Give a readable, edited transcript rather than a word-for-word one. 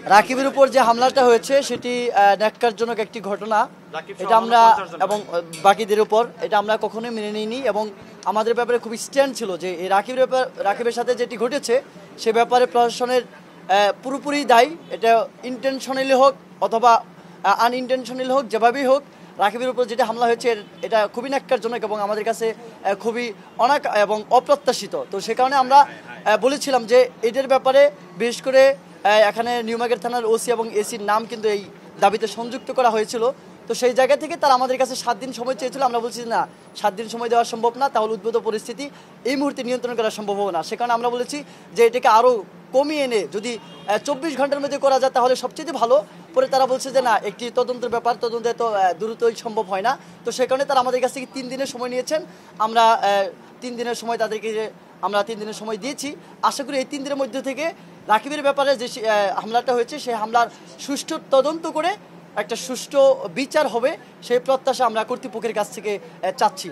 রাকিবের উপর যে হামলাটা হয়েছে সেটি ন্যাক্কারজনক একটি ঘটনা। এটা আমরা এবং বাকিদের উপর এটা আমরা কখনোই মেনে নিইনি এবং আমাদের ব্যাপারে খুব স্ট্যান্ড ছিল যে এই রাকিবের সাথে যেটি ঘটেছে সে ব্যাপারে প্রশাসনের পুরোপুরি দায়ী। এটা ইন্টেনশনালি হোক অথবা আনইনটেনশনালি হোক, যেভাবেই হোক রাকিবের উপর যেটা হামলা হয়েছে এটা খুবই ন্যাক্কারজনক এবং আমাদের কাছে খুবই এবং অপ্রত্যাশিত। তো সে কারণে আমরা বলেছিলাম যে এদের ব্যাপারে বিশেষ করে এখানে নিউমার্কেট থানার ওসি এবং এসির নাম কিন্তু এই দাবিতে সংযুক্ত করা হয়েছিল। তো সেই জায়গা থেকে তারা আমাদের কাছে 7 দিন সময় চেয়েছিল। আমরা বলছি না, 7 দিন সময় দেওয়া সম্ভব না, তাহলে উদ্ভূত পরিস্থিতি এই মুহূর্তে নিয়ন্ত্রণ করা সম্ভব হবে না। সে কারণে আমরা বলেছি যে এটাকে আরও কমিয়ে এনে যদি 24 ঘন্টার মধ্যে করা যায় তাহলে সবচেয়ে ভালো। পরে তারা বলছে যে না, একটি তদন্তের ব্যাপার, তদন্তে তো দ্রুতই সম্ভব হয় না। তো সে কারণে তারা আমাদের কাছ থেকে 3 দিনের সময় নিয়েছেন। আমরা 3 দিনের সময় তাদেরকে আমরা 3 দিনের সময় দিয়েছি। আশা করি এই 3 দিনের মধ্যে থেকে রাকিবের ব্যাপারে যে হামলাটা হয়েছে সেই হামলার সুষ্ঠু তদন্ত করে একটা সুষ্ঠু বিচার হবে, সেই প্রত্যাশা আমরা কর্তৃপক্ষের কাছ থেকে চাচ্ছি।